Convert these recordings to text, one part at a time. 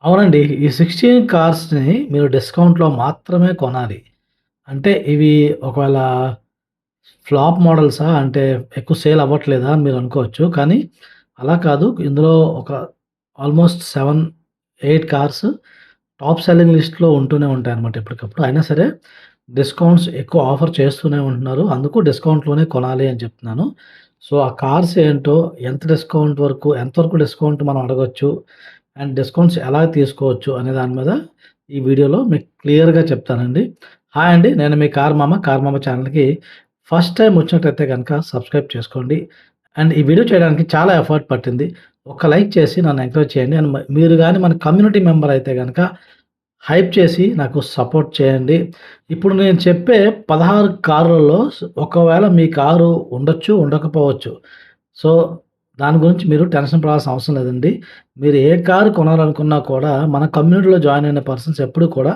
అవునండి. ఈ 16 కార్స్‌ని మీరు డిస్కౌంట్‌లో మాత్రమే కొనాలి. అంటే ఇవి ఒకవేళ ఫ్లాప్ మోడల్సా? అంటే ఎక్కువ సేల్ అవ్వట్లేదా అని మీరనుకోవచ్చు. కానీ అలా కాదు. ఇందులో ఒక ఆల్‌మోస్ట్ 7, 8 కార్స్ టాప్ సెల్లింగ్ లిస్ట్‌లో ఉంటూనే ఉంటాయన్నమాట ఎప్పటికప్పుడు. అయినా సరే డిస్కౌంట్స్ ఎక్కువ ఆఫర్ చేస్తూనే ఉంటున్నారు. అందుకు డిస్కౌంట్‌లోనే కొనాలి అని చెప్తున్నాను. సో, ఆ కార్స్ ఏంటో, ఎంత డిస్కౌంట్ వరకు, ఎంతవరకు డిస్కౌంట్ మనం అడగొచ్చు, అండ్ డిస్కౌంట్స్ ఎలా తీసుకోవచ్చు అనే దాని మీద ఈ వీడియోలో మీకు క్లియర్‌గా చెప్తానండి. హాయ్ అండి. నేను మీ కార్ మామ. కార్ మామ ఛానల్‌కి ఫస్ట్ టైమ్ వచ్చినట్టయితే గనక సబ్స్క్రైబ్ చేసుకోండి. అండ్ ఈ వీడియో చేయడానికి చాలా ఎఫర్ట్ పట్టింది. ఒక లైక్ చేసి నన్ను ఎంకరేజ్ చేయండి. అండ్ మీరు గాని మన కమ్యూనిటీ మెంబర్ అయితే గనక హైప్ చేసి నాకు సపోర్ట్ చేయండి. ఇప్పుడు నేను చెప్పే 16 కార్లలో ఒకవేళ మీ కారు ఉండొచ్చు, ఉండకపోవచ్చు. సో, దాని గురించి మీరు టెన్షన్ పడాల్సిన అవసరం లేదండి. మీరు ఏ కారు కొనాలనుకున్నా కూడా మన కమ్యూనిటీలో జాయిన్ అయిన పర్సన్స్ ఎప్పుడు కూడా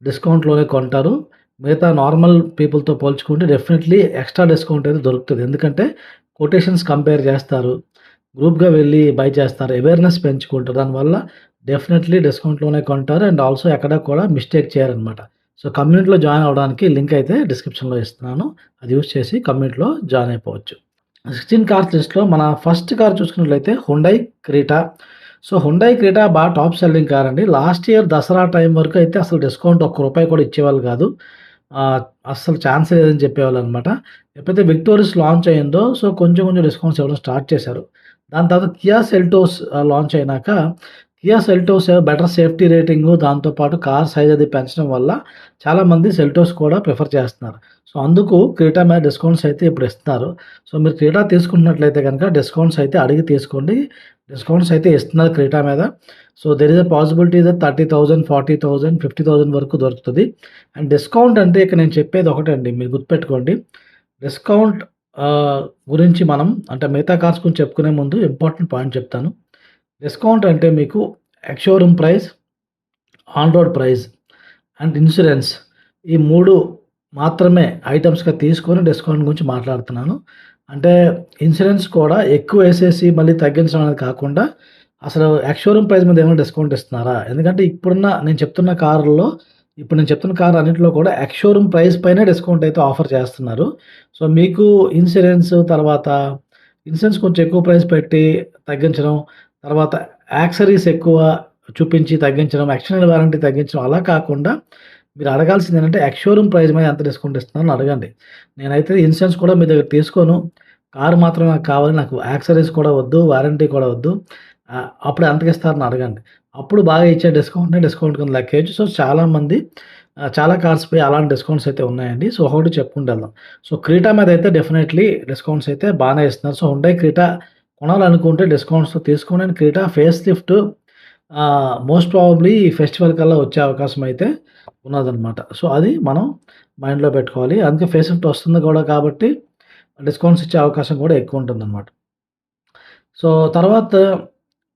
డిస్కౌంట్‌లోనే కొంటారు. మిగతా నార్మల్ పీపుల్‌తో పోల్చుకుంటే డెఫినెట్‌లీ ఎక్స్‌ట్రా డిస్కౌంట్ అయితే దొరుకుతది. ఎందుకంటే కొటేషన్స్ కంపేర్ చేస్తారు. గ్రూప్‌గా వెళ్లి బై చేస్తారు. అవేర్‌నెస్ పెంచుకుంటారు. దానివల్ల డెఫినెట్‌లీ డిస్కౌంట్‌లోనే కొంటారు. అండ్ ఆల్సో ఎక్కడ కూడా మిస్టేక్ చేయరనమాట. సో, కమ్యూనిటీలో జాయిన్ అవ్వడానికి లింక్ అయితే డిస్క్రిప్షన్‌లో ఇస్తున్నాను. అది యూజ్ చేసి కమ్యూనిటీలో జాయిన్ అయిపోవచ్చు. 16 కార్స్ లిస్ట్‌లో మన ఫస్ట్ కార్ చూసుకున్నట్లయితే Hyundai Creta. So, Hyundai Creta బాగా టాప్ సెల్లింగ్ కార్ అండి. లాస్ట్ ఇయర్ దసరా టైం వరకు అయితే అసలు డిస్కౌంట్ ఒక్క రూపాయి కూడా ఇచ్చేవాళ్ళు కాదు. ఆహ్, అస్సలు ఛాన్సే లేదని చెప్పేవాళ్ళనమాట. ఎప్పుడైతే విక్టోరియస్ లాంచ్ అయిందో సో, కొంచెం కొంచెం డిస్కౌంట్స్ ఇవ్వడం స్టార్ట్ చేశారు. దాని తర్వాత కియా సెల్టోస్ లాంచ్ అయినాక Kia Seltos better safety rating దాంతో పాటు కార్ సైజ్ అది పెంచడం వల్ల చాలామంది సెల్టోస్ కూడా ప్రిఫర్ చేస్తున్నారు. సో, అందుకు క్రెటా మీద డిస్కౌంట్స్ అయితే ఇప్పుడు ఇస్తున్నారు. సో, మీరు క్రెటా తీసుకుంటున్నట్లయితే గనక డిస్కౌంట్స్ అయితే అడిగి తీసుకోండి. డిస్కౌంట్స్ అయితే ఇస్తున్నారు క్రెటా మీద. So, there is a possibility that 30,000, 40,000, 50,000 వరకు దొరుకుతది. అండ్ డిస్కౌంట్ అంటే ఇక నేను చెప్పేది ఒకటండి మీరు గుర్తుపెట్టుకోండి. డిస్కౌంట్ గురించి మనం అంటే మిగతా కార్స్ గురించి చెప్పుకునే ముందు ఇంపార్టెంట్ పాయింట్ చెప్తాను. డిస్కౌంట్ అంటే మీకు ex showroom price, on road price and insurance ఈ 3 మాత్రమే ఐటెమ్స్‌గా తీసుకొని డిస్కౌంట్ గురించి మాట్లాడుతున్నాను. అంటే ఇన్సూరెన్స్ కూడా ఎక్కువేసేసి మళ్ళీ తగ్గించడం అనేది కాకుండా, అసలు ఎక్స్ షోరూమ్ ప్రైస్ మీద ఏమైనా డిస్కౌంట్ ఇస్తున్నారా? ఎందుకంటే ఇప్పుడు నేను చెప్తున్న కార్ అన్నిటిలో కూడా ఎక్స్ షోరూమ్ ప్రైస్ పైనే డిస్కౌంట్ అయితే ఆఫర్ చేస్తున్నారు. సో, మీకు ఇన్సూరెన్స్ కొంచెం ఎక్కువ ప్రైస్ పెట్టి తగ్గించడం, తర్వాత యాక్సెసరీస్ ఎక్కువ చూపించి తగ్గించడం, ఎక్స్టర్నల్ వారంటీ తగ్గించడం అలా కాకుండా మీరు అడగాల్సిందేంటంటే ఎక్స్ షోరూమ్ ప్రైస్ మీద ఎంత డిస్కౌంట్ ఇస్తున్నారని అడగండి. నేనైతే ఇన్సూరెన్స్ కూడా మీ దగ్గర తీసుకోను. కారు మాత్రమే నాకు కావాలి. నాకు యాక్సెసరీస్ కూడా వద్దు. వారంటీ కూడా వద్దు. అప్పుడు ఎంతకిస్తారని అడగండి. అప్పుడు బాగా ఇచ్చే డిస్కౌంట్ కింద లెక్కేయొచ్చు. సో, చాలా కార్స్‌పై అలాంటి డిస్కౌంట్స్ అయితే ఉన్నాయండి. సో, ఒక్కొక్కటి చెప్పుకుంటూ వెళ్దాం. సో, క్రెటా మీద అయితే డెఫినైట్‌లీ డిస్కౌంట్స్ అయితే బానే ఇస్తున్నారు. సో, హుండై క్రెటా కొనాలనుకుంటే డిస్కౌంట్స్‌తో తీసుకోండి. And Creta face lift most probably ఈ ఫెస్టివల్ కల్లా వచ్చే అవకాశం అయితే ఉన్నదనమాట. సో, అది మనం మైండ్‌లో పెట్టుకోవాలి. అందుకే ఫేస్ లిఫ్ట్ వస్తుంది కూడా కాబట్టి డిస్కౌంట్స్ ఇచ్చే అవకాశం కూడా ఎక్కువుంటుందనమాట. సో, తర్వాత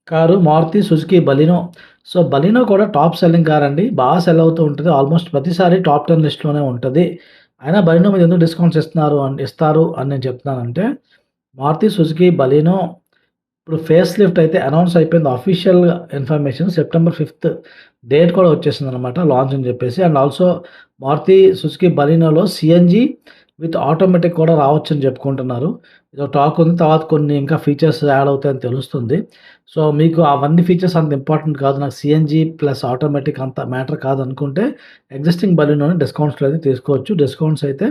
car Maruti Suzuki Baleno. So, Baleno కూడా టాప్ సెల్లింగ్ కార్ అండి. బాగా సెల్ అవుతూ ఉంటది. ఆల్మోస్ట్ ప్రతిసారి టాప్ 10 లిస్ట్‌లోనే ఉంటది. అయినా బలినో మీద ఎందుకు డిస్కౌంట్స్ ఇస్తారు అని నేను చెప్తున్నానంటే, మారుతి సుజుకి బలినో ఇప్పుడు ఫేస్ లిఫ్ట్ అయితే అనౌన్స్ అయిపోయింది. అఫీషియల్ ఇన్ఫర్మేషన్ సెప్టెంబర్ 5 డేట్ కూడా వచ్చేసిందనమాట లాంచ్ అని చెప్పేసి. అండ్ ఆల్సో మారుతి సుజుకి బలినోలో సీఎన్‌జీ విత్ ఆటోమేటిక్ కూడా రావచ్చని చెప్పుకుంటున్నారు. ఇదో టాక్ ఉంది. తర్వాత కొన్ని ఇంకా ఫీచర్స్ యాడ్ అవుతాయని తెలుస్తుంది. సో, మీకు అవన్నీ ఫీచర్స్ అంత ఇంపార్టెంట్ కాదు. నాకు సీఎన్‌జీ ప్లస్ ఆటోమేటిక్ అంత మ్యాటర్ కాదనుకుంటే ఎగ్జిస్టింగ్ బలినోని డిస్కౌంట్స్‌లో అయితే తీసుకోవచ్చు. డిస్కౌంట్స్ అయితే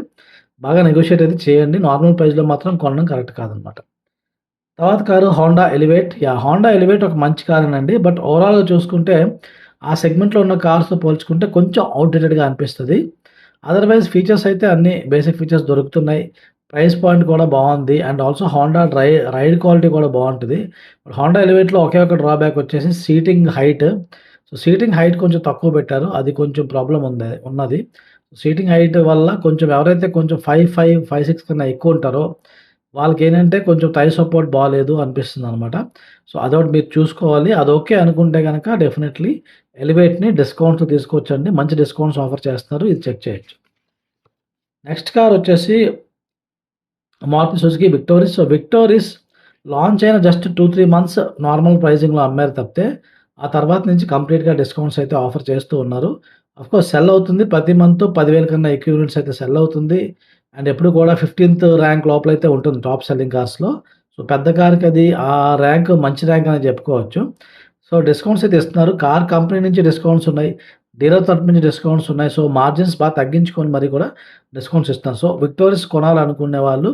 బాగా నెగోషియేట్ అయితే చేయండి. నార్మల్ ప్రైస్‌లో మాత్రం కొనడం కరెక్ట్ కాదనమాట. తర్వాత car Honda elevate. Honda elevate ఒక మంచి కారేనండి. బట్ ఓవరాల్‌గా చూసుకుంటే, ఆ సెగ్మెంట్‌లో ఉన్న కార్స్‌తో పోల్చుకుంటే కొంచెం ఔట్‌డేటెడ్‌గా అనిపిస్తది. అదర్‌వైజ్ ఫీచర్స్ అయితే అన్నీ బేసిక్ ఫీచర్స్ దొరుకుతున్నాయి. ప్రైస్ పాయింట్ కూడా బావుంది. And also Honda ride quality కూడా బావుంటది. హోండా ఎలివేట్‌లో ఒకే ఒక డ్రాబ్యాక్ వచ్చేసి seating height. So, seating height కొంచెం తక్కువ పెట్టారు. అది కొంచెం ప్రాబ్లమ్ ఉన్నది. సీటింగ్ హైట్ వల్ల కొంచెం ఎవరైతే కొంచెం 5'5", 5'6" కన్నా ఎక్కువుంటారో వాళ్ళకేంటంటే కొంచెం థై సపోర్ట్ బాలేదు అనిపిస్తుందనమాట. సో, అదొకటి మీరు చూసుకోవాలి. అది ఓకే అనుకుంటే గనక డెఫినైట్‌లీ ఎలివేట్‌ని డిస్కౌంట్‌తో తీసుకోవచ్చండి. మంచి డిస్కౌంట్స్ ఆఫర్ చేస్తున్నారు. ఇది చెక్ చేయొచ్చు. నెక్స్ట్ కార్ వచ్చేసి Maruti Suzuki Victoris. So, Victoris launch అయిన జస్ట్ 2, 3 మంత్స్ నార్మల్ ప్రైజింగ్‌లో అమ్మారు తప్పితే, ఆ తర్వాత నుంచి కంప్లీట్‌గా డిస్కౌంట్స్ అయితే ఆఫర్ చేస్తూ ఉన్నారు. ఆఫ్‌కోర్స్ సెల్ అవుతుంది. ప్రతి మంత్ 10,000 కన్నా ఎక్కువ యూనిట్స్ అయితే సెల్ అవుతుంది. అండ్ ఎప్పుడు కూడా 15థ్ ర్యాంక్ లోపలైతే ఉంటుంది టాప్ సెల్లింగ్ కార్స్‌లో. సో, పెద్ద కార్‌కి అది ఆ ర్యాంక్ మంచి ర్యాంక్ అని చెప్పుకోవచ్చు. సో, డిస్కౌంట్స్ అయితే ఇస్తున్నారు. కార్ కంపెనీ నుంచి డిస్కౌంట్స్ ఉన్నాయి. డీలర్ తరపు నుంచి డిస్కౌంట్స్ ఉన్నాయి. సో, మార్జిన్స్ బాగా తగ్గించుకొని మరి కూడా డిస్కౌంట్స్ ఇస్తున్నారు. సో, విక్టోరియస్ కొనాలనుకునే వాళ్ళు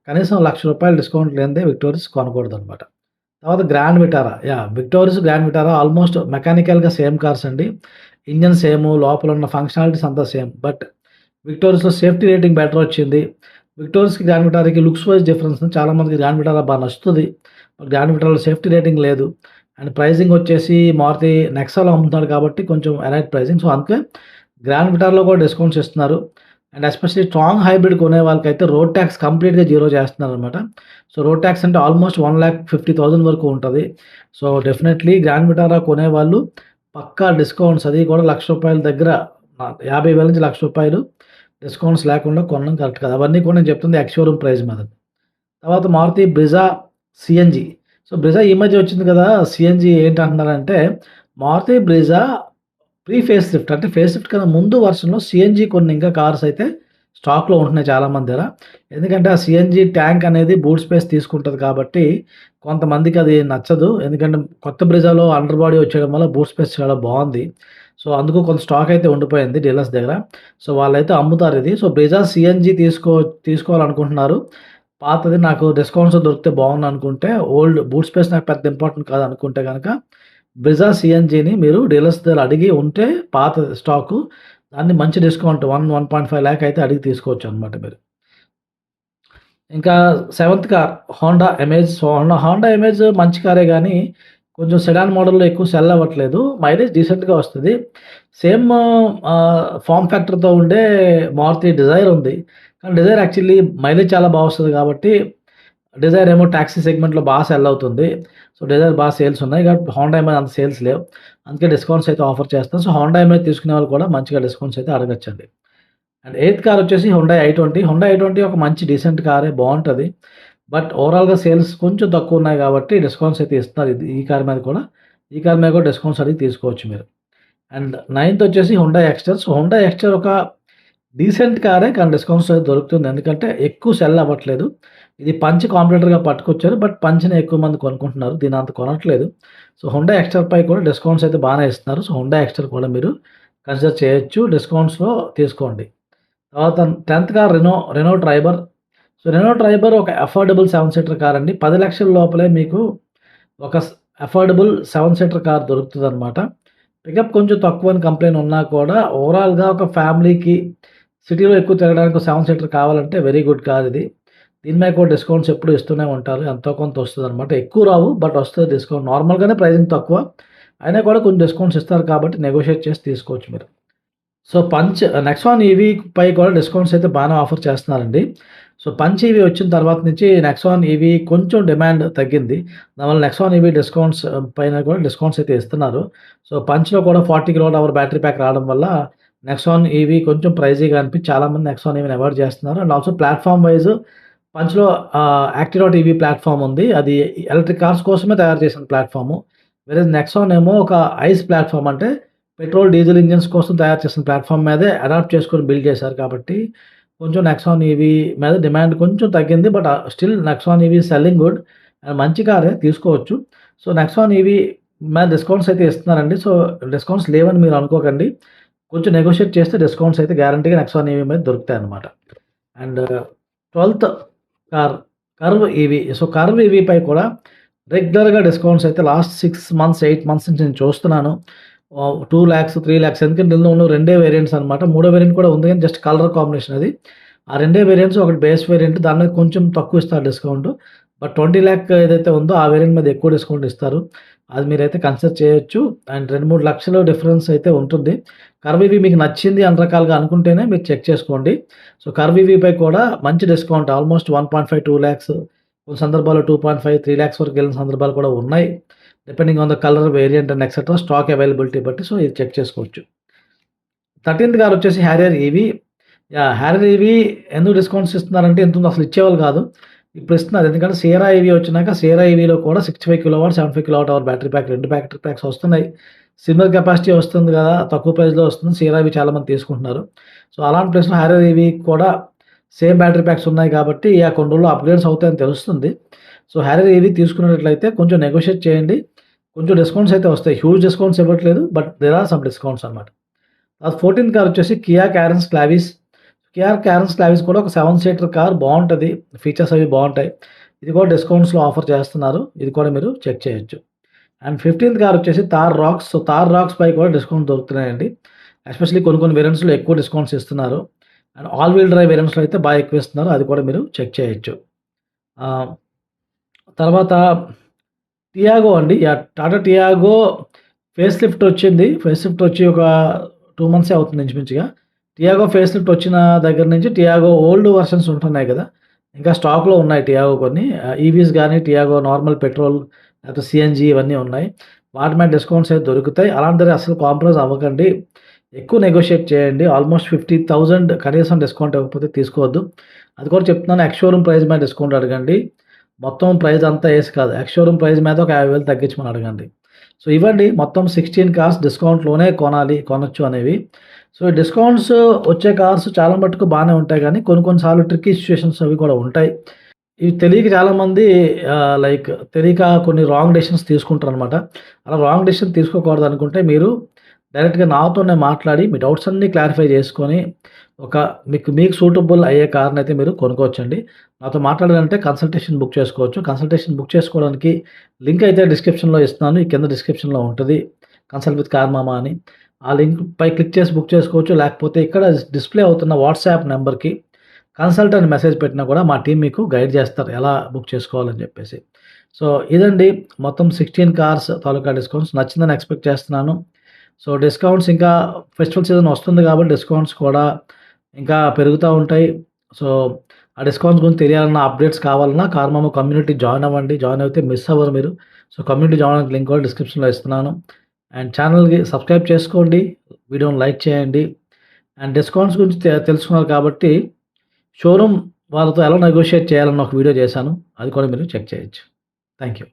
కనీసం రూ. 1,00,000 డిస్కౌంట్ లేనిదే విక్టోరియస్ కొనకూడదనమాట. తర్వాత Grand Vitara. Victoris, Grand Vitara almost మెకానికల్‌గా సేమ్ కార్స్ అండి. ఇంజిన్ సేము, లోపల ఉన్న ఫంక్షనాలిటీస్ అంతా సేమ్. బట్ విక్టోరియస్‌లో సేఫ్టీ రేటింగ్ బెటర్ వచ్చింది. విక్టోరియస్‌కి, గ్రాండ్ విటారాకి లుక్స్ వైస్ డిఫరెన్స్ ఉంది. చాలామందికి గ్రాండ్ విటారా బాగా నచ్చుతది. గ్రాండ్ విటారాలో సేఫ్టీ రేటింగ్ లేదు. అండ్ ప్రైజింగ్ వచ్చేసి మారుతి నెక్సాలో అమ్ముతున్నాడు కాబట్టి కొంచెం ఎలైట్ ప్రైజింగ్. సో, అందుకే గ్రాండ్ విటారాలో కూడా డిస్కౌంట్స్ ఇస్తున్నారు. అండ్ ఎస్పెషల్లీ స్ట్రాంగ్ హైబ్రిడ్ కొనే వాళ్ళకైతే రోడ్ టాక్స్ కంప్లీట్‌గా జీరో చేస్తున్నారనమాట. సో, రోడ్ టాక్స్ అంటే ఆల్‌మోస్ట్ 1,50,000 వరకు ఉంటది. సో, డెఫినెట్‌లీ గ్రాండ్ విటారా కొనేవాళ్ళు పక్కా డిస్కౌంట్స్ అది కూడా రూ. 1,00,000 దగ్గర 50,000 నుంచి రూ. 1,00,000 డిస్కౌంట్స్ లేకుండా కొనడం కరెక్ట్ కాదు. అవన్నీ కూడా నేను చెప్తుంది ఎక్స్ షోరూమ్ ప్రైస్ మీద. తర్వాత Maruti Brezza CNG. So, Brezza ఈ మధ్య వచ్చింది కదా! సీఎన్‌జీ ఏంటంటున్నారంటే Maruti Brezza pre facelift అంటే ఫేస్ లిఫ్ట్ కన్నా ముందు వర్షన్‌లో సీఎన్‌జీ కొన్ని ఇంకా కార్స్ అయితే స్టాక్‌లో ఉంటున్నాయి చాలామంది దగ్గర. ఎందుకంటే ఆ సీఎన్‌జీ ట్యాంక్ అనేది బూట్ స్పేస్ తీసుకుంటది కాబట్టి కొంతమందికి అది నచ్చదు. ఎందుకంటే కొత్త బ్రిజాలో అండర్ బాడీ వచ్చేయడం వల్ల బూట్ స్పేస్ చాలా బావుంది. సో, అందుకు కొంత స్టాక్ అయితే ఉండిపోయింది డీలర్స్ దగ్గర. సో, వాళ్ళైతే అమ్ముతారిది. సో, బ్రిజా సీఎన్‌జీ తీసుకోవాలనుకుంటున్నారు. పాతది నాకు డిస్కౌంట్స్‌లో దొరికితే బావుండనుకుంటే ఓల్డ్ బూట్ స్పేస్ నాకు పెద్ద ఇంపార్టెంట్ కాదనుకుంటే గనక బ్రిజా సీఎన్‌జీని మీరు డీలర్స్ దగ్గర అడిగి ఉంటే పాత స్టాకు దాన్ని మంచి డిస్కౌంట్ 1.5 లాక్ అయితే అడిగి తీసుకోవచ్చనమాట మీరు. ఇంకా seventh car Honda Amaze. So, Honda Amaze మంచి కారే గానీ కొంచెం సెడాన్ మోడల్‌లో ఎక్కువ సెల్ అవ్వట్లేదు. మైలేజ్ డీసెంట్‌గా వస్తది. సేమ్ ఫార్మ్ ఫ్యాక్టర్‌తో ఉండే మారుతి డిజైర్ ఉంది. కానీ డిజైర్ యాక్చువల్లీ మైలేజ్ చాలా బా వస్తది కాబట్టి డిజైర్ ఏమో టాక్సీ సెగ్మెంట్‌లో బా సెల్ అవుతుంది. సో, డిజైర్ బా సేల్స్ ఉన్నాయి. కాబట్టి హోండా ఏమైనా అంత సేల్స్ లేవు. అందుకే డిస్కౌంట్స్ అయితే ఆఫర్ చేస్తాం. సో, హోండా ఏమైనా తీసుకునే వాళ్ళు కూడా మంచిగా డిస్కౌంట్స్ అయితే అడగొచ్చండి. అండ్ ఎయిత్ కార్ వచ్చేసి హుండాయ్ ఐ20. హుండాయ్ ఐ20 ఒక మంచి డీసెంట్ కారే బావుంటది. బట్ ఓవరాల్‌గా సేల్స్ కొంచెం తక్కువున్నాయి కాబట్టి డిస్కౌంట్స్ అయితే ఇస్తున్నారు. ఈ కార్ మీద కూడా. ఈ కార్ మీద కూడా డిస్కౌంట్స్ అడిగి తీసుకోవచ్చు మీరు. అండ్ నైన్త్ వచ్చేసి Hyundai Exter. So, Hyundai Exter ఒక డీసెంట్ కారే కానీ డిస్కౌంట్స్ అయితే దొరుకుతుంది. ఎందుకంటే ఎక్కువ సెల్ అవ్వట్లేదు. ఇది పంచ్ కాంపిటీటర్‌గా పట్టుకొచ్చారు. బట్ పంచ్‌ని ఎక్కువ మంది కొనుక్కుంటున్నారు. దీన్ని అంత కొనట్లేదు. సో, హుండాయ్ ఎక్స్టర్‌పై కూడా డిస్కౌంట్స్ అయితే బానే ఇస్తున్నారు. సో, హుండాయ్ ఎక్స్టర్ కూడా మీరు కన్సిడర్ చేయొచ్చు. డిస్కౌంట్స్‌లో తీసుకోండి. తర్వాత 10థ్ car Renault Triber. So, Renault Triber ఒక అఫోర్డబుల్ 7 సీటర్ కార్ అండి. 10,00,000 లోపలే మీకు ఒక అఫోర్డబుల్ 7 సీటర్ కార్ దొరుకుతదనమాట. పికప్ కొంచెం తక్కువని కంప్లెయింట్ ఉన్నా కూడా ఓవరాల్‌గా ఒక ఫ్యామిలీకి సిటీలో ఎక్కువ తిరగడానికి ఒక 7 సీటర్ కావాలంటే వెరీ గుడ్ కార్ ఇది. దీని మీద కూడా డిస్కౌంట్స్ ఎప్పుడు ఇస్తూనే ఉంటారు. ఎంతో కొంత వస్తదనమాట. ఎక్కువ రావు బట్ వస్తది డిస్కౌంట్. నార్మల్‌గానే ప్రైజింగ్ తక్కువ. అయినా కూడా కొన్ని డిస్కౌంట్స్ ఇస్తారు కాబట్టి నెగోషియేట్ చేసి తీసుకోవచ్చు మీరు. సో, నెక్సాన్ ఈవీ పై కూడా డిస్కౌంట్స్ అయితే బానే ఆఫర్ చేస్తున్నారండి. సో, పంచ్ ఈవీ వచ్చిన తర్వాత నుంచి నెక్సాన్ ఈవీ కొంచెం డిమాండ్ తగ్గింది. దానివల్ల నెక్సాన్ ఈవీ డిస్కౌంట్స్ పైన కూడా డిస్కౌంట్స్ అయితే ఇస్తున్నారు. సో, పంచ్‌లో కూడా 40 కిలోవాట్ అవర్ బ్యాటరీ ప్యాక్ రావడం వల్ల నెక్సాన్ ఈవీ కొంచెం ప్రైజీగా అనిపించి చాలామంది నెక్సాన్ ఈవీని అవాయిడ్ చేస్తున్నారు. అండ్ ఆల్సో ప్లాట్‌ఫార్మ్ వైస్ పంచ్‌లో యాక్టివా ఈవీ ప్లాట్‌ఫార్మ్ ఉంది. అది ఎలక్ట్రిక్ కార్స్ కోసమే తయారు చేసిన ప్లాట్‌ఫార్మ్. వేరేస్ నెక్సాన్ ఏమో ఒక ఐస్ ప్లాట్‌ఫార్మ్ అంటే పెట్రోల్, డీజిల్ ఇంజిన్స్ కోసం తయారు చేసిన ప్లాట్‌ఫార్మ్ మీదే అడాప్ట్ చేసుకొని బిల్డ్ చేశారు కాబట్టి, కొంచెం నెక్సాన్ ఈవీ మీద డిమాండ్ కొంచెం తగ్గింది. But still Nexon EV selling good. And మంచి కారే తీసుకోవచ్చు. సో, నెక్సాన్ ఈవీ మీద డిస్కౌంట్స్ అయితే ఇస్తున్నారండి. సో, డిస్కౌంట్స్ లేవని మీరు అనుకోకండి. కొంచెం నెగోషియేట్ చేస్తే డిస్కౌంట్స్ అయితే గ్యారంటీగా నెక్సాన్ ఈవీ మీద దొరుకుతాయన్నమాట. అండ్ 12థ్ car Curvv EV. So, Curvv ఈవీపై కూడా రెగ్యులర్‌గా డిస్కౌంట్స్ అయితే లాస్ట్ 6 మంత్స్, 8 మంత్స్ నుంచి నేను చూస్తున్నాను. 2,00,000, 3,00,000 ఎందుకంటే ఇందులో ఉన్న రెండే వేరియంట్స్ అనమాట. మూడో వేరియంట్ కూడా ఉంది గానీ జస్ట్ కలర్ కాంబినేషన్ అది. ఆ రెండే వేరియంట్స్ ఒకటి బేస్ వేరియంట్ దాని మీద కొంచెం తక్కువ ఇస్తారు డిస్కౌంట్. బట్ 20,00,000 ఏదైతే ఉందో ఆ వేరియంట్ మీద ఎక్కువ డిస్కౌంట్ ఇస్తారు. అది మీరైతే కన్సిడర్ చేయొచ్చు. అండ్ 2, 3 లక్షలు డిఫరెన్స్ అయితే ఉంటుంది. కర్వ్ ఈవీ మీకు నచ్చింది అన్ని రకాలుగా అనుకుంటేనే మీరు చెక్ చేసుకోండి. సో, కర్వ్ ఈవీపై కూడా మంచి డిస్కౌంట్ ఆల్మోస్ట్ 1.5, 2,00,000 కొన్ని సందర్భాల్లో 2.5, 3,00,000 వరకు వెళ్ళిన సందర్భాలు కూడా ఉన్నాయి. Depending on the colour, variant and etcetera stock availability బట్టి సో, ఇది చెక్ చేసుకోవచ్చు. 13థ్ కార్ వచ్చేసి హ్యారియర్ ఈవీ. హ్యారియర్ ఈవీ ఎందుకు డిస్కౌంట్స్ ఇస్తున్నారంటే ఇంతకుముందు అసలు ఇచ్చేవాళ్ళు కాదు. ఇప్పుడు ఇస్తున్నారు. ఎందుకంటే సియరా ఈవీ వచ్చినాక సియరా ఈవీలో కూడా 65 kilowatt, 75 kilowatt hour battery pack 2 battery packs వస్తున్నాయి. సిమిలర్ కెపాసిటీ వస్తుంది గదా! తక్కువ ప్రైస్‌లో వస్తుంది. సియరా ఈవీ చాలామంది తీసుకుంటున్నారు. సో, అలాంటి ప్లేస్‌లో హారియర్ ఈవీ కూడా సేమ్ బ్యాటరీ ప్యాక్స్ ఉన్నాయి కాబట్టి, కొన్ని రోజుల్లో అప్‌గ్రేడ్స్ అవుతాయని తెలుస్తుంది. సో, హారియర్ ఈవీ తీసుకునేటట్లయితే కొంచెం నెగోషియేట్ చేయండి. కొంచెం డిస్కౌంట్స్ అయితే వస్తాయి. హ్యూజ్ డిస్కౌంట్స్ ఇవ్వట్లేదు. But there are some discounts అన్నమాట. 14థ్ కార్ వచ్చేసి Kia Carens Clavis. Kia Carens Clavis కూడా ఒక 7 సీటర్ కార్ బావుంటది. ఫీచర్స్ అవి బావుంటాయి. ఇది కూడా డిస్కౌంట్స్‌లో ఆఫర్ చేస్తున్నారు. ఇది కూడా మీరు చెక్ చేయొచ్చు. అండ్ 15థ్ కార్ వచ్చేసి Thar Roxx. So, Thar Roxx పై కూడా డిస్కౌంట్ దొరుకుతున్నాయండి. ఎస్పెషల్లీ కొన్ని వేరియంట్స్‌లో ఎక్కువ డిస్కౌంట్స్ ఇస్తున్నారు. అండ్ ఆల్ వీల్ డ్రైవ్ వేరియంట్స్‌లో అయితే బాగా ఎక్కువ ఇస్తున్నారు. అది కూడా మీరు చెక్ చేయొచ్చు. ఆహ్, తర్వాత టియాగో అండి. టాటా టియాగో ఫేస్ లిఫ్ట్ వచ్చింది. ఫేస్ లిఫ్ట్ వచ్చి ఒక 2 మంత్సే అవుతుంది ఇంచుమించుగా. టియాగో ఫేస్ లిఫ్ట్ వచ్చిన దగ్గర నుంచి టియాగో ఓల్డ్ వెర్షన్స్ ఉంటున్నాయి కదా! ఇంకా స్టాక్‌లో ఉన్నాయి టియాగో కొన్ని. ఈవీస్ గాని, టియాగో నార్మల్ పెట్రోల్ లేకపోతే సీఎన్‌జీ ఇవన్నీ ఉన్నాయి. వాటి మీద డిస్కౌంట్స్ అయితే దొరుకుతాయి. అలాంటిది అసలు కాంప్రమైజ్ అవ్వకండి. ఎక్కువ నెగోషియేట్ చేయండి. ఆల్మోస్ట్ 50,000 కనీసం డిస్కౌంట్ ఇవ్వకపోతే తీసుకోవద్దు. అది కూడా చెప్తున్నాను, ఎక్స్ షోరూమ్ ప్రైస్ మీద డిస్కౌంట్ అడగండి. మొత్తం ప్రైస్ అంతా ఏసి కాదు. ఎక్స్ షోరూమ్ ప్రైస్ మీద ఒక 50,000 తగ్గించమని అడగండి. సో, ఇవ్వండి మొత్తం 16 కార్స్ డిస్కౌంట్‌లోనే కొనొచ్చు అనేవి. సో, డిస్కౌంట్స్ వచ్చే కార్స్ చాలా మటుకు బానే ఉంటాయి గానీ, కొన్ని సార్లు ట్రిక్కీ సిట్యుయేషన్స్ అవి కూడా ఉంటాయి. ఇవి తెలియక చాలామంది లైక్ తెలియక కొన్ని రాంగ్ డెసిషన్స్ తీసుకుంటారనమాట. అలా రాంగ్ డెసిషన్ తీసుకోకూడదనుకుంటే మీరు డైరెక్ట్‌గా నాతోనే మాట్లాడి మీ డౌట్స్ అన్నీ క్లారిఫై చేసుకొని, ఒక మీకు సూటబుల్ అయ్యే కార్‌నైతే మీరు కొనుక్కోవచ్చండి. నాతో మాట్లాడాలంటే కన్సల్టేషన్ బుక్ చేసుకోవచ్చు. కన్సల్టేషన్ బుక్ చేసుకోవడానికి లింక్ అయితే డిస్క్రిప్షన్‌లో ఇస్తున్నాను. ఈ కింద డిస్క్రిప్షన్‌లో ఉంటది. కన్సల్ట్ విత్ కార్ మామా అని. ఆ లింక్‌పై క్లిక్ చేసి బుక్ చేసుకోవచ్చు. లేకపోతే ఇక్కడ డిస్‌ప్లే అవుతున్న వాట్సాప్ నంబర్‌కి కన్సల్ట్ అని మెసేజ్ పెట్టినా కూడా మా టీమ్ మీకు గైడ్ చేస్తారు. ఎలా బుక్ చేసుకోవాలని చెప్పేసి. సో, ఇదండి మొత్తం 16 కార్స్ తాలూకా డిస్కౌంట్స్. నచ్చిందని ఎక్స్‌పెక్ట్ చేస్తున్నాను. సో, డిస్కౌంట్స్ ఇంకా ఫెస్టివల్ సీజన్ వస్తుంది కాబట్టి డిస్కౌంట్స్ కూడా ఇంకా పెరుగుతా ఉంటాయి. సో, ఆ డిస్కౌంట్స్ గురించి తెలియాలన్నా, అప్డేట్స్ కావాలన్నా కార్మామా కమ్యూనిటీ జాయిన్ అవ్వండి. జాయిన్ అయితే మిస్ అవ్వరు మీరు. సో, కమ్యూనిటీ జాయిన్ అవ్వడానికి లింక్ కూడా డిస్క్రిప్షన్‌లో ఇస్తున్నాను. అండ్ ఛానెల్‌కి సబ్స్క్రైబ్ చేసుకోండి. వీడియోని లైక్ చేయండి. అండ్ డిస్కౌంట్స్ గురించి తెలుసుకున్నారు కాబట్టి షోరూమ్ వాళ్ళతో ఎలా నెగోషియేట్ చేయాలన్న ఒక వీడియో చేశాను. అది కూడా మీరు చెక్ చేయొచ్చు. Thank you.